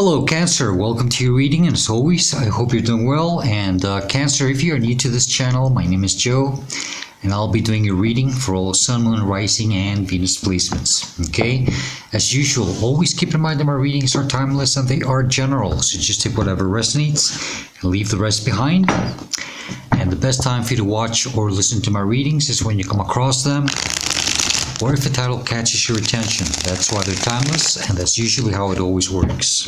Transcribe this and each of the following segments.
Hello Cancer, welcome to your reading, and as always I hope you're doing well. And Cancer, if you are new to this channel, my name is Joe and I'll be doing your reading for all Sun, Moon, Rising and Venus placements. Okay, as usual, always keep in mind that my readings are timeless and they are general, so just take whatever resonates and leave the rest behind. And the best time for you to watch or listen to my readings is when you come across them, or if a title catches your attention. That's why they're timeless, and that's usually how it always works.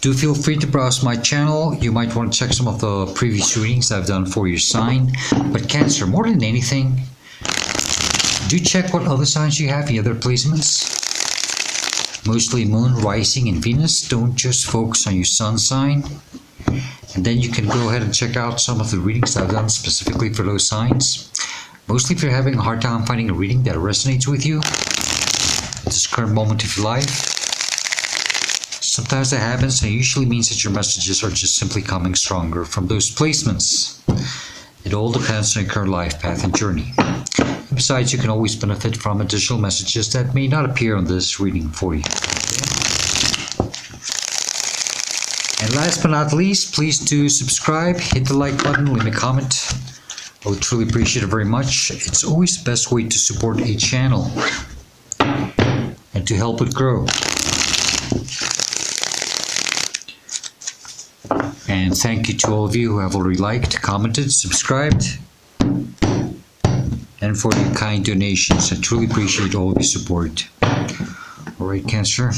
Do feel free to browse my channel. You might want to check some of the previous readings I've done for your sign. But Cancer, more than anything, do check what other signs you have, the other placements. Mostly Moon, Rising, and Venus. Don't just focus on your Sun sign. And then you can go ahead and check out some of the readings I've done specifically for those signs. Mostly if you're having a hard time finding a reading that resonates with you at this current moment of your life. Sometimes that happens, and it usually means that your messages are just simply coming stronger from those placements. It all depends on your current life path and journey. And besides, you can always benefit from additional messages that may not appear on this reading for you. And last but not least, please do subscribe, hit the like button, leave a comment. I would truly appreciate it very much. It's always the best way to support a channel and to help it grow. And thank you to all of you who have already liked, commented, subscribed, and for your kind donations. I truly appreciate all of your support. All right, Cancer.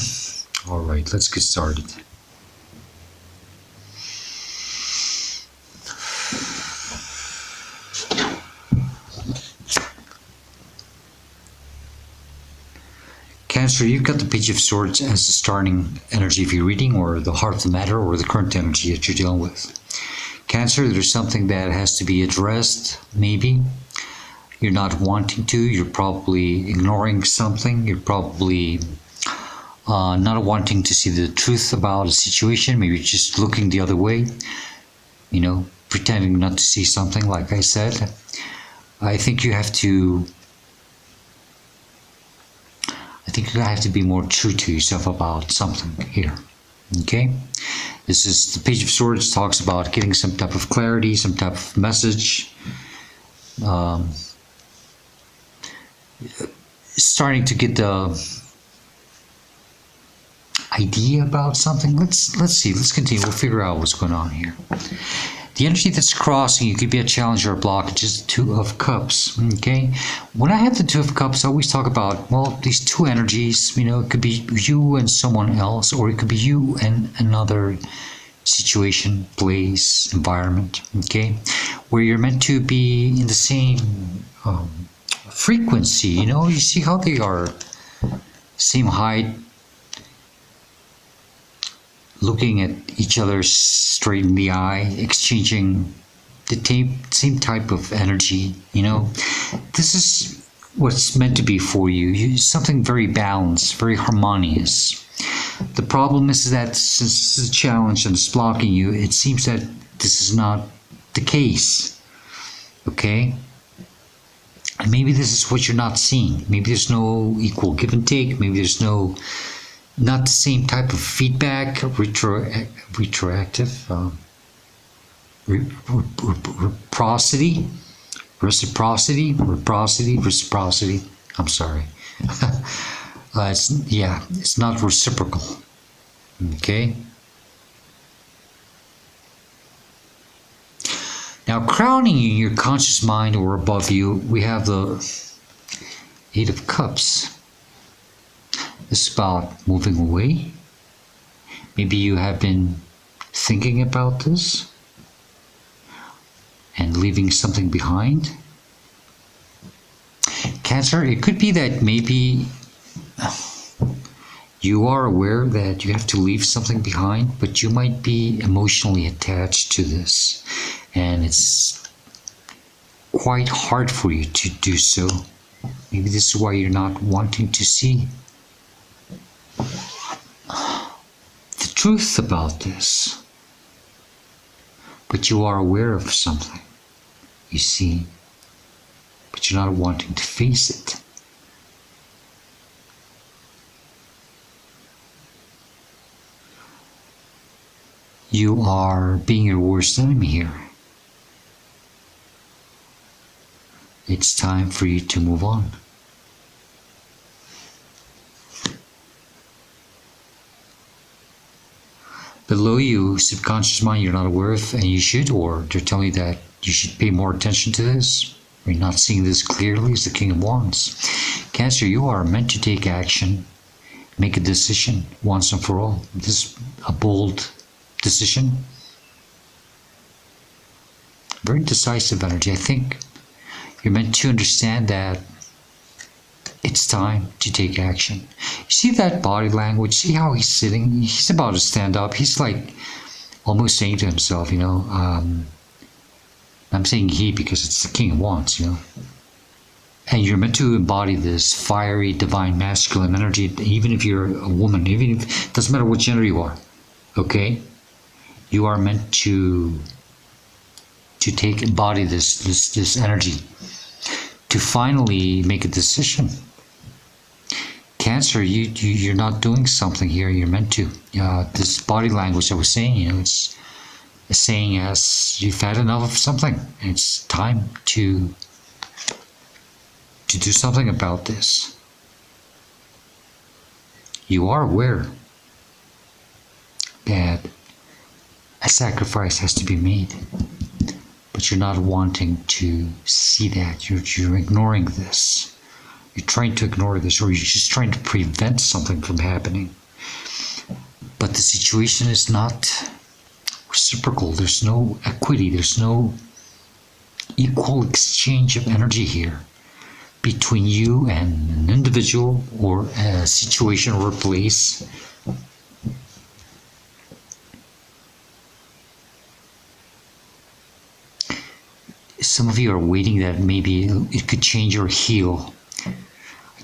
All right, let's get started. Cancer, you've got the Page of Swords as the starting energy of your reading, or the heart of the matter, or the current energy that you're dealing with. Cancer, there's something that has to be addressed, maybe. You're not wanting to, you're probably ignoring something, you're probably not wanting to see the truth about a situation, maybe just looking the other way, you know, pretending not to see something, like I said. I think you have to be more true to yourself about something here. Okay? This is the Page of Swords, talks about getting some type of clarity, some type of message. Starting to get the idea about something. Let's see, let's continue. We'll figure out what's going on here. The energy that's crossing you could be a challenge or a blockage is the Two of Cups. Okay, when I have the Two of Cups, I always talk about, well, these two energies. You know, it could be you and someone else, or it could be you and another situation, place, environment. Okay, where you're meant to be in the same frequency. You know, you see how they are same height, looking at each other straight in the eye, exchanging the same type of energy, you know. This is what's meant to be for you. Something very balanced, very harmonious. The problem is that since this is a challenge and it's blocking you, it seems that this is not the case. Okay? And maybe this is what you're not seeing. Maybe there's no equal give and take. Maybe there's not the same type of feedback, reciprocity, I'm sorry. It's not reciprocal. Okay. Now, crowning in your conscious mind or above you, we have the Eight of Cups. It's about moving away. Maybe you have been thinking about this and leaving something behind. Cancer, it could be that maybe you are aware that you have to leave something behind, but you might be emotionally attached to this, and it's quite hard for you to do so. Maybe this is why you're not wanting to see the truth about this, but you are aware of something, you see, but you're not wanting to face it. You are being your worst enemy here. It's time for you to move on. Below you, subconscious mind, you're not aware of, and you should, or they're telling you that you should pay more attention to this. You're not seeing this clearly as the King of Wands. Cancer, you are meant to take action, make a decision once and for all. This is a bold decision. Very decisive energy. I think you're meant to understand that it's time to take action. You see that body language? See how he's sitting? He's about to stand up. He's like almost saying to himself, you know, I'm saying he because it's the King of Wands, you know. And you're meant to embody this fiery, divine, masculine energy, even if you're a woman, even if it doesn't matter what gender you are, okay? You are meant to embody this energy, to finally make a decision. Cancer, you're not doing something here. You're meant to. This body language I was saying, you know, it's saying as you've had enough of something. It's time to do something about this. You are aware that a sacrifice has to be made, but you're not wanting to see that. You're ignoring this. You're trying to ignore this, or you're just trying to prevent something from happening. But the situation is not reciprocal. There's no equity. There's no equal exchange of energy here between you and an individual or a situation or a place. Some of you are waiting that maybe it could change or heal. I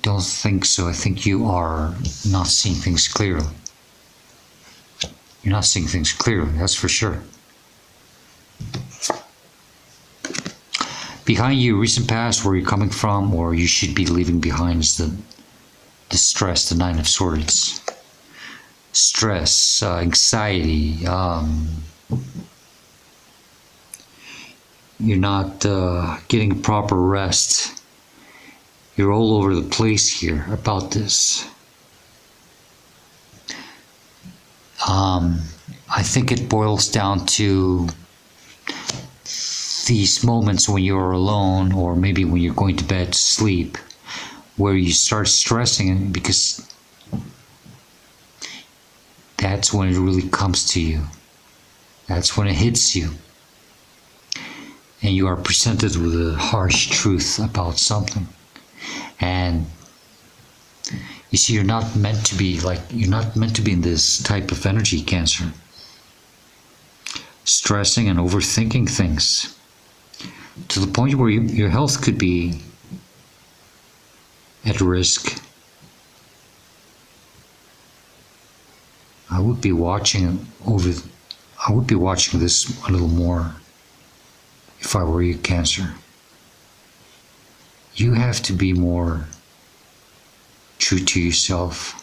don't think so. I think you are not seeing things clearly. You're not seeing things clearly, that's for sure. Behind you, recent past, where you're coming from, or you should be leaving behind, is the stress, the Nine of Swords. Stress, anxiety, you're not getting proper rest. You're all over the place here about this. I think it boils down to these moments when you're alone, or maybe when you're going to bed to sleep, where you start stressing, because that's when it really comes to you. That's when it hits you. And you are presented with a harsh truth about something. And you see, you're not meant to be in this type of energy, Cancer. Stressing and overthinking things to the point where your health could be at risk. I would be watching this a little more if I were you, Cancer. You have to be more true to yourself.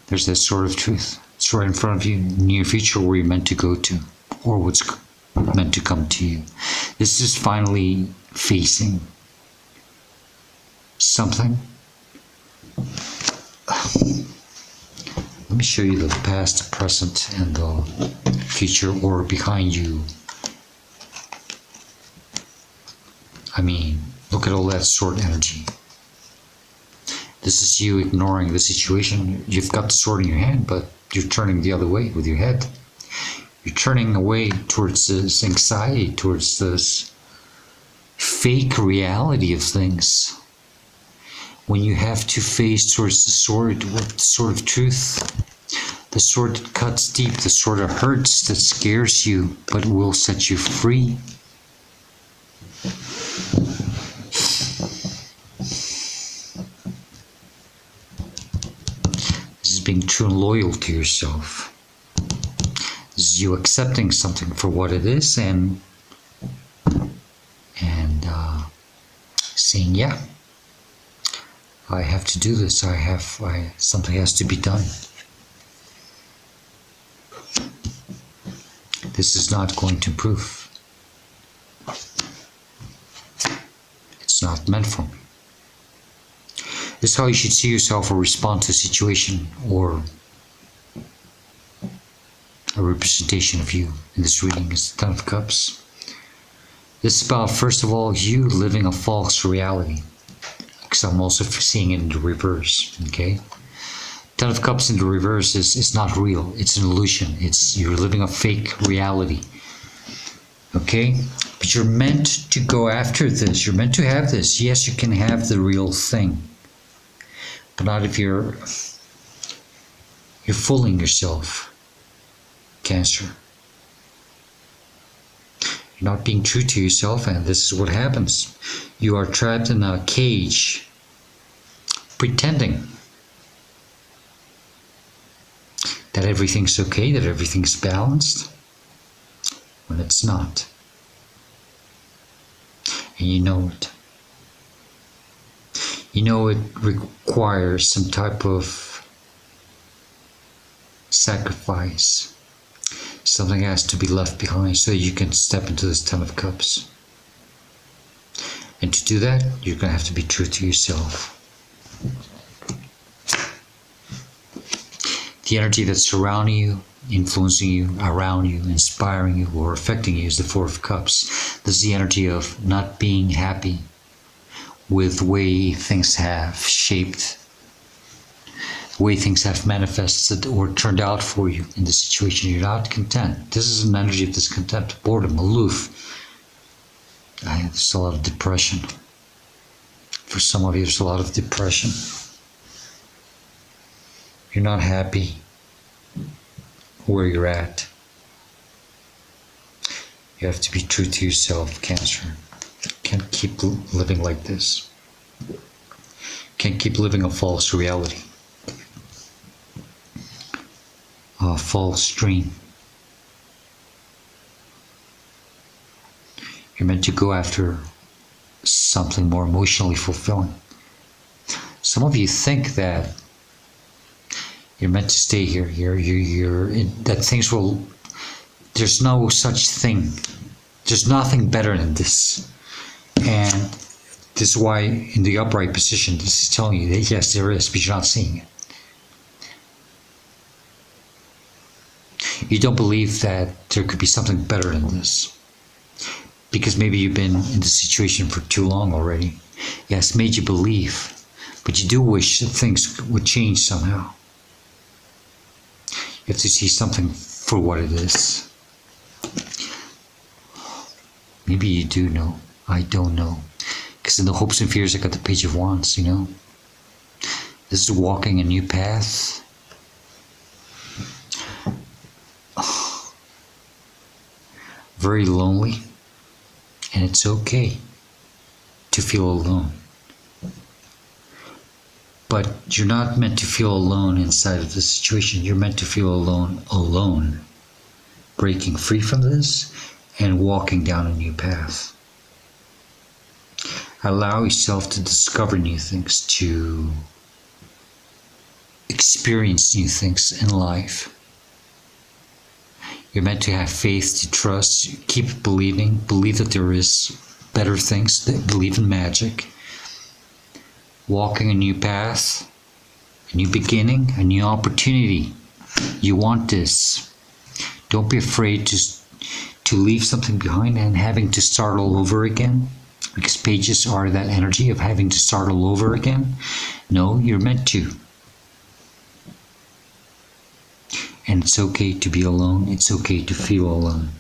There's that sort of truth. It's right in front of you, near future, where you're meant to go to, or what's meant to come to you. This is finally facing something. Let me show you the past, the present, and the future, or behind you. I mean, look at all that sword energy. This is you ignoring the situation. You've got the sword in your hand, but you're turning the other way with your head. You're turning away towards this anxiety, towards this fake reality of things. When you have to face towards the sword, what sword of truth? The sword that cuts deep, the sword that hurts, that scares you, but will set you free. This is being true and loyal to yourself. This is you accepting something for what it is and saying, yeah, I have to do this. Something has to be done. This is not going to improve. It's not meant for me. This is how you should see yourself or respond to a situation or a representation of you in this reading is the Ten of Cups. This is about, first of all, you living a false reality. Because I'm also seeing it in the reverse, okay? Ten of Cups in the reverse is not real. It's an illusion. You're living a fake reality, okay? But you're meant to go after this. You're meant to have this. Yes, you can have the real thing. But not if you're fooling yourself, Cancer. You're not being true to yourself, and this is what happens. You are trapped in a cage, pretending that everything's okay, that everything's balanced, when it's not. And you know it. You know it requires some type of sacrifice. Something has to be left behind so you can step into this Ten of Cups. And to do that, you're going to have to be true to yourself. The energy that's surrounding you, influencing you, around you, inspiring you, or affecting you is the Four of Cups. This is the energy of not being happy with the way things have shaped, the way things have manifested or turned out for you in the situation. You're not content. This is an energy of discontent, boredom, aloof. There's a lot of depression. For some of you, there's a lot of depression. You're not happy where you're at. You have to be true to yourself, Cancer. Can't keep living like this. Can't keep living a false reality. A false dream. You're meant to go after something more emotionally fulfilling. Some of you think that you're meant to stay here. That things will. There's no such thing. There's nothing better than this. And this is why in the upright position, this is telling you that yes, there is, but you're not seeing it. You don't believe that there could be something better than this. Because maybe you've been in this situation for too long already. Yes, made you believe. But you do wish that things would change somehow. You have to see something for what it is. Maybe you do know. I don't know. Because in the hopes and fears, I got the Page of Wands, you know. This is walking a new path. Very lonely. And it's okay to feel alone. But you're not meant to feel alone inside of the situation. You're meant to feel alone. Breaking free from this and walking down a new path. Allow yourself to discover new things, to experience new things in life. You're meant to have faith, to trust, keep believing, believe that there is better things, believe in magic. Walking a new path, a new beginning, a new opportunity. You want this. Don't be afraid to leave something behind and having to start all over again. Because pages are that energy of having to start all over again. No, you're meant to. And it's okay to be alone. It's okay to feel alone.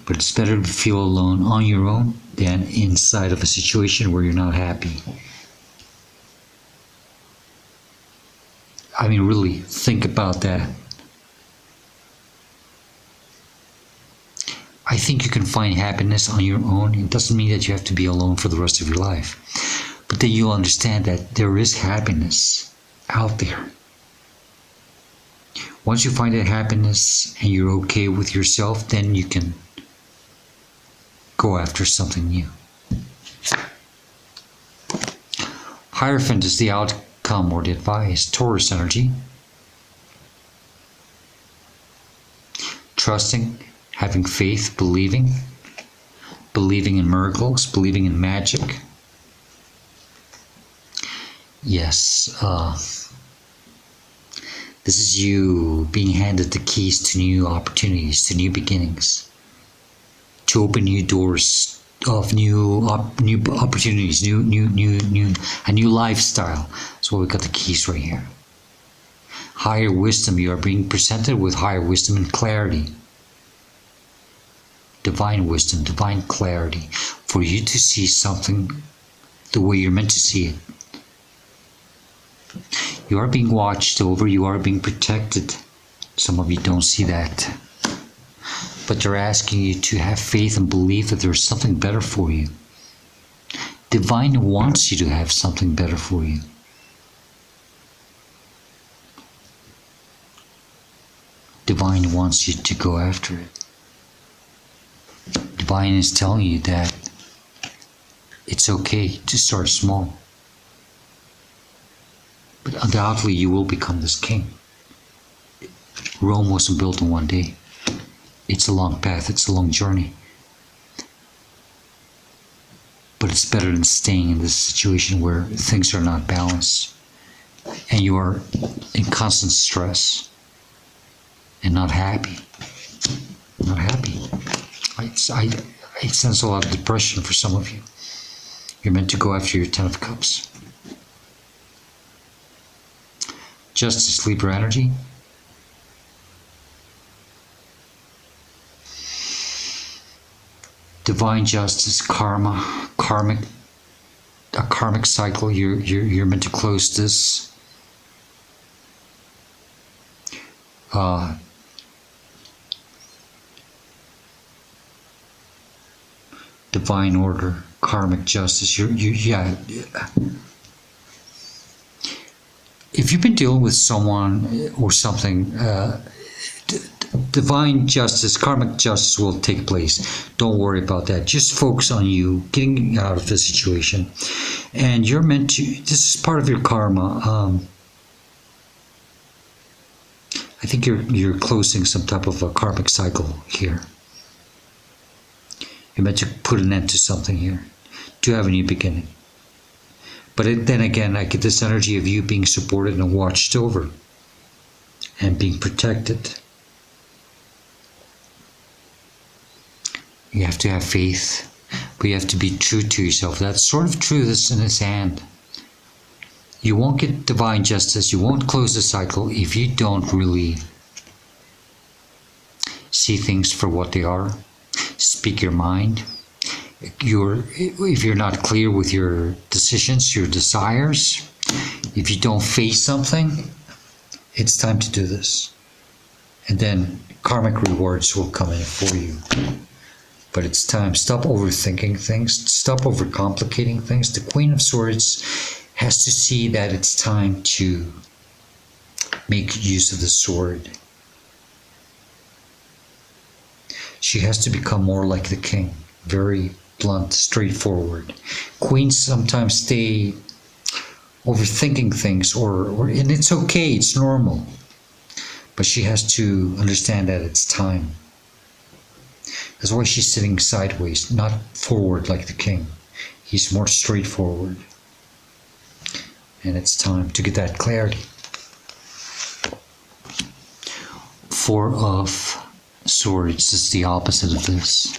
But it's better to feel alone on your own than inside of a situation where you're not happy. I mean, really, think about that. I think you can find happiness on your own. It doesn't mean that you have to be alone for the rest of your life. But then you'll understand that there is happiness out there. Once you find that happiness and you're okay with yourself, then you can go after something new. Hierophant is the outcome or the advice. Taurus energy. Trusting, having faith, believing in miracles, believing in magic. Yes, this is you being handed the keys to new opportunities, to new beginnings, to open new doors of new opportunities, a new lifestyle. That's why we got the keys right here. Higher wisdom. You are being presented with higher wisdom and clarity. Divine wisdom, divine clarity, for you to see something the way you're meant to see it. You are being watched over, you are being protected. Some of you don't see that. But they're asking you to have faith and believe that there's something better for you. Divine wants you to have something better for you. Divine wants you to go after it. Divine is telling you that it's okay to start small. But undoubtedly you will become this king. Rome wasn't built in one day. It's a long path, it's a long journey. But it's better than staying in this situation where things are not balanced and you are in constant stress and not happy. Not happy. I sense a lot of depression for some of you. You're meant to go after your 10 of Cups. Justice, Libra energy. Divine justice, karma, a karmic cycle. You're meant to close this. Divine order, karmic justice. Yeah. If you've been dealing with someone or something, divine justice, karmic justice will take place. Don't worry about that. Just focus on you getting out of the situation. And you're meant to, this is part of your karma. I think you're closing some type of a karmic cycle here. You're meant to put an end to something here, to have a new beginning. But then again, I get this energy of you being supported and watched over and being protected. You have to have faith, but you have to be true to yourself. That sort of truth is in His hand. You won't get divine justice, you won't close the cycle if you don't really see things for what they are. Speak your mind. If you're not clear with your decisions, your desires, if you don't face something, it's time to do this. And then karmic rewards will come in for you. But it's time. Stop overthinking things. Stop overcomplicating things. The Queen of Swords has to see that it's time to make use of the sword. She has to become more like the king. Very blunt, straightforward. Queens sometimes stay overthinking things, and it's okay, it's normal. But she has to understand that it's time. That's why she's sitting sideways, not forward like the king. He's more straightforward. And it's time to get that clarity. Four of Swords is the opposite of this.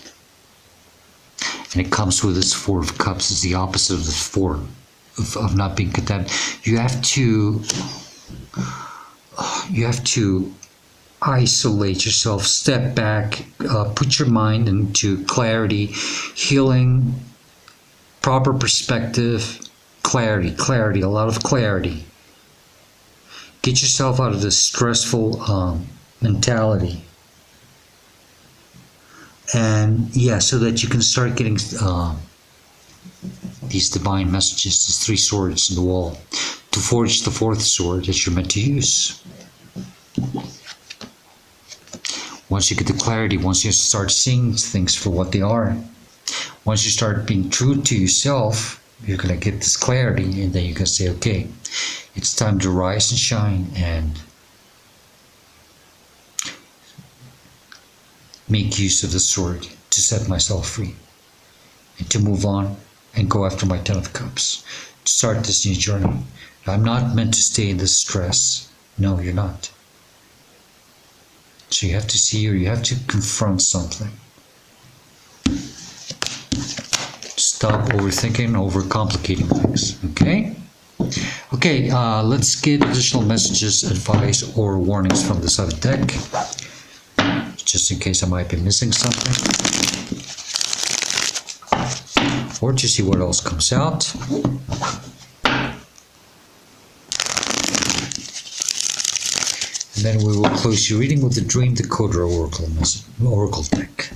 And it comes with this Four of Cups is the opposite of the Four of not being content. You have to isolate yourself, step back, put your mind into clarity, healing, proper perspective, clarity, a lot of clarity. Get yourself out of this stressful mentality. And yeah, so that you can start getting these divine messages, these three swords in the wall, to forge the fourth sword that you're meant to use. Once you get the clarity, once you start seeing things for what they are, once you start being true to yourself, You're going to get this clarity, and then you can say, okay, it's time to rise and shine and make use of the sword to set myself free and to move on and go after my 10 of Cups, to start this new journey. I'm not meant to stay in this stress. No, you're not. So you have to see, or you have to confront something. Stop overthinking, overcomplicating things. Okay? Okay, let's get additional messages, advice, or warnings from this other deck, just in case I might be missing something, or to see what else comes out. And then we will close your reading with the Dream Decoder Oracle deck.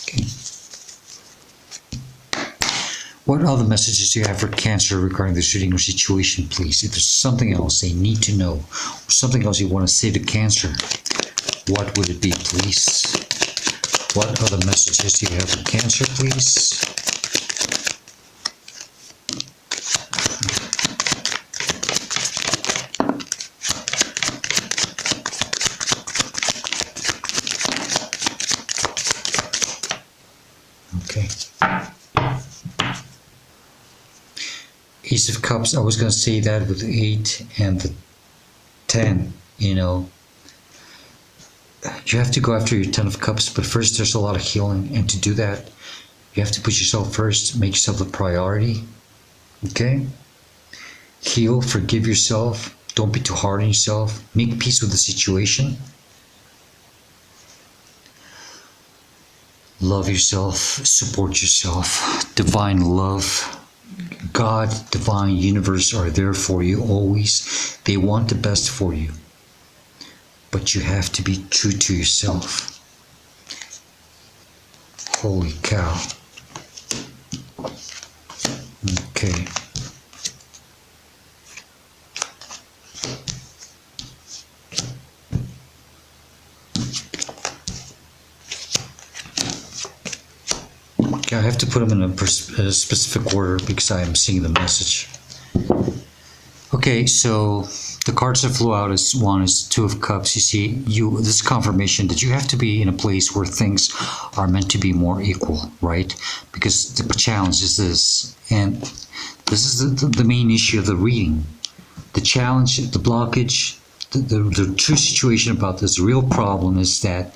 Okay. What other messages do you have for Cancer regarding this reading or situation, please? If there's something else they need to know, or something else you want to say to Cancer, what would it be, please? What other messages do you have for Cancer, please? Okay. Ace of Cups, I was going to say that with the 8 and the 10, you know. You have to go after your 10 of Cups, but first there's a lot of healing, and to do that, you have to put yourself first, make yourself a priority, okay? Heal, forgive yourself, don't be too hard on yourself, make peace with the situation. Love yourself, support yourself, divine love, God, divine universe are there for you always. They want the best for you. But you have to be true to yourself. Holy cow. Okay. I have to put them in a specific order because I am seeing the message. Okay, so the cards that flew out is one is 2 of Cups. You see, this confirmation that you have to be in a place where things are meant to be more equal, right? Because the challenge is this, and this is the main issue of the reading. The challenge, the blockage, the true situation about this real problem is that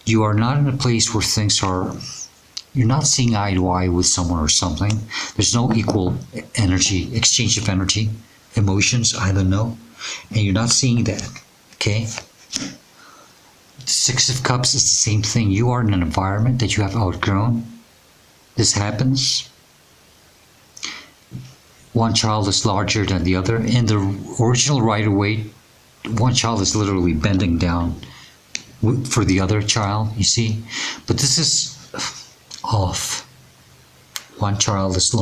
you are not in a place where things are. You're not seeing eye to eye with someone or something. There's no equal energy, exchange of energy, emotions, I don't know. And you're not seeing that, okay? The 6 of Cups is the same thing. You are in an environment that you have outgrown. This happens. One child is larger than the other. In the original Rider-Waite, one child is literally bending down for the other child, you see? But this is off. One child is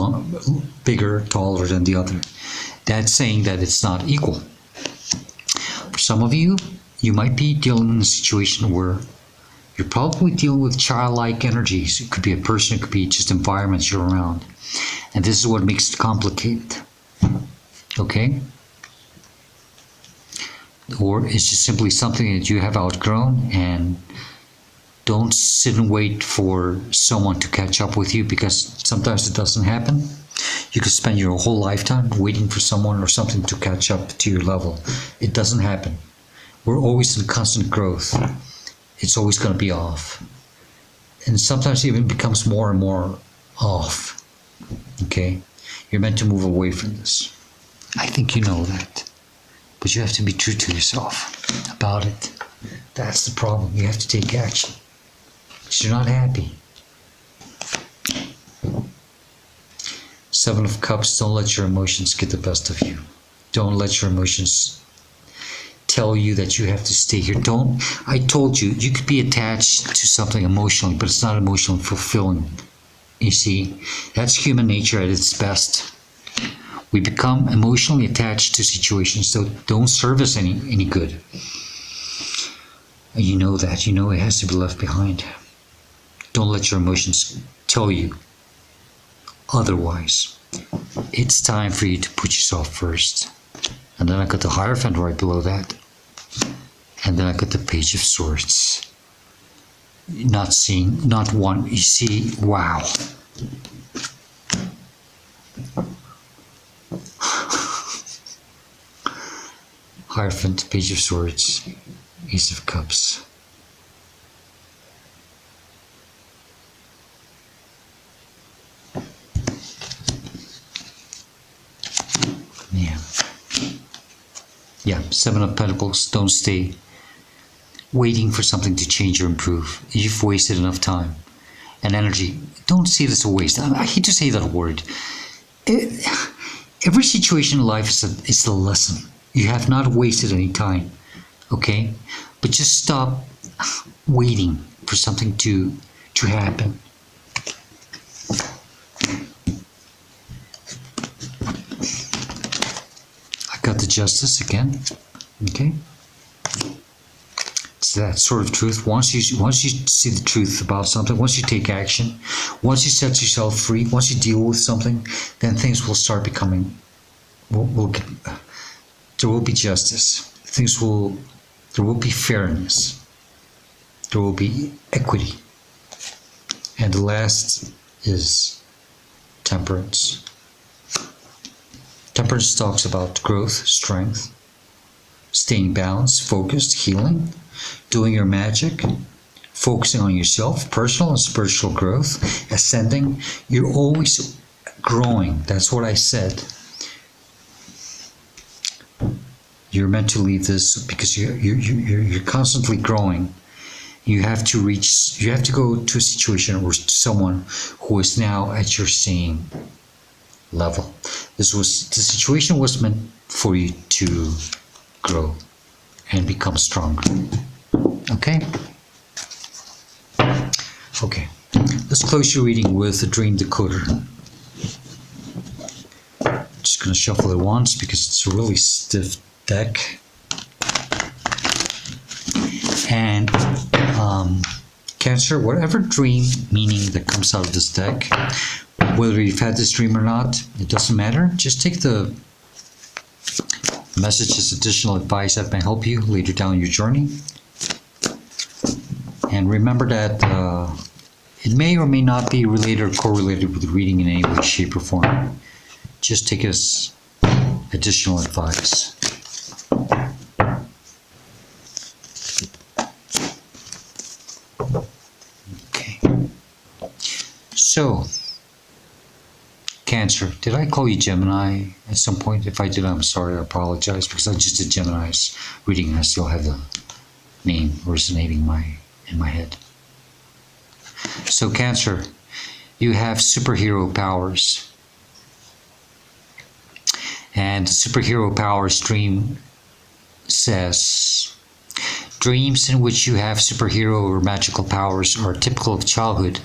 bigger, taller than the other. That's saying that it's not equal. For some of you, you might be dealing in a situation where you're probably dealing with childlike energies. It could be a person, it could be just environments you're around. And this is what makes it complicated. Okay? Or it's just simply something that you have outgrown, and don't sit and wait for someone to catch up with you, because sometimes it doesn't happen. You could spend your whole lifetime waiting for someone or something to catch up to your level. It doesn't happen. We're always in constant growth. It's always going to be off. And sometimes it even becomes more and more off. Okay? You're meant to move away from this. I think you know that. But you have to be true to yourself about it. That's the problem. You have to take action. Because you're not happy. 7 of Cups, don't let your emotions get the best of you. Don't let your emotions tell you that you have to stay here. I told you, you could be attached to something emotionally, but it's not emotionally fulfilling. You see, that's human nature at its best. We become emotionally attached to situations that don't serve us any good. And you know that. You know it has to be left behind. Don't let your emotions tell you otherwise. It's time for you to put yourself first. And then I got the Hierophant right below that. And then I got the Page of Swords. Not seeing, not one. You see, wow. Hierophant, Page of Swords, Ace of Cups. Yeah, Seven of Pentacles. Don't stay waiting for something to change or improve. You've wasted enough time and energy. Don't see this as a waste. I hate to say that word. Every situation in life is a lesson. You have not wasted any time, okay? But just stop waiting for something to happen. Got the Justice again, okay? It's that sort of truth. Once you see the truth about something, once you take action, once you set yourself free, once you deal with something, then things will start becoming. There will be justice. There will be fairness. There will be equity. And the last is Temperance. Temperance talks about growth, strength, staying balanced, focused, healing, doing your magic, focusing on yourself, personal and spiritual growth, ascending. You're always growing. That's what I said. You're meant to leave this because you're constantly growing. You have to go to a situation or someone who is now at your same level. The situation was meant for you to grow and become stronger. Okay? Okay. Let's close your reading with the Dream Decoder. Just going to shuffle it once because it's a really stiff deck. And Cancer, whatever dream meaning that comes out of this deck, whether you've had this dream or not, it doesn't matter. Just take the message as additional advice that may help you later down your journey. And remember that it may or may not be related or correlated with reading in any way, shape, or form. Just take it as additional advice. Okay. So, Cancer, did I call you Gemini at some point? If I did, I'm sorry, I apologize, because I just did Gemini's reading and I still have the name resonating in my head. So Cancer, you have superhero powers. And superhero powers dream says, dreams in which you have superhero or magical powers are typical of childhood,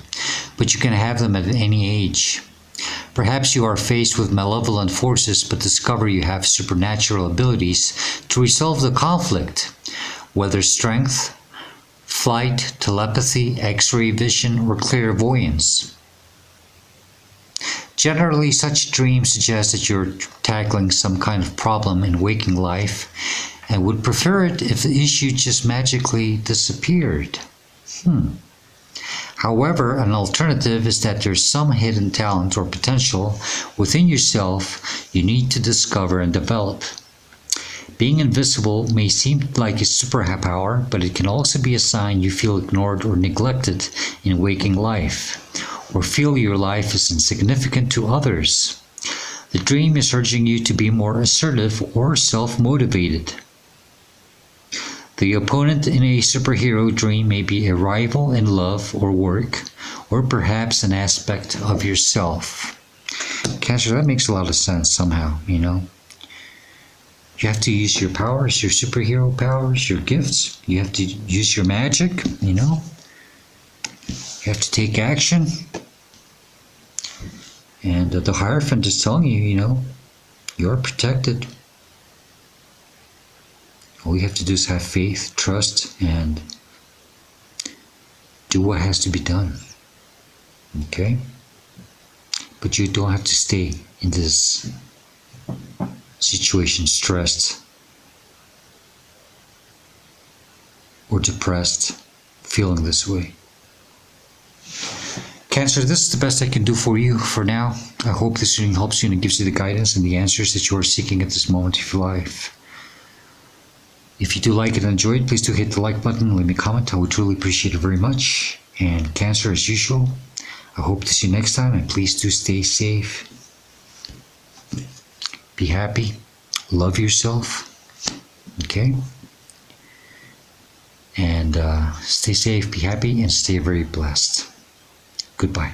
but you can have them at any age. Perhaps you are faced with malevolent forces but discover you have supernatural abilities to resolve the conflict, whether strength, flight, telepathy, X-ray vision, or clairvoyance. Generally, such dreams suggest that you're tackling some kind of problem in waking life and would prefer it if the issue just magically disappeared. However, an alternative is that there's some hidden talent or potential within yourself you need to discover and develop. Being invisible may seem like a superpower, but it can also be a sign you feel ignored or neglected in waking life, or feel your life is insignificant to others. The dream is urging you to be more assertive or self-motivated. The opponent in a superhero dream may be a rival in love or work, or perhaps an aspect of yourself. Cancer, that makes a lot of sense somehow, you know. You have to use your powers, your superhero powers, your gifts. You have to use your magic, you know. You have to take action. And the Hierophant is telling you, you know, you're protected. All you have to do is have faith, trust, and Do what has to be done. Okay? But you don't have to stay in this situation stressed or depressed, feeling this way. Cancer, this is the best I can do for you for now. I hope this reading helps you and it gives you the guidance and the answers that you are seeking at this moment of your life. If you do like it and enjoy it, please do hit the like button and leave me a comment. I would truly appreciate it very much. And Cancer, as usual, I hope to see you next time, and please do stay safe. Be happy. Love yourself. Okay? And stay safe, be happy, and stay very blessed. Goodbye.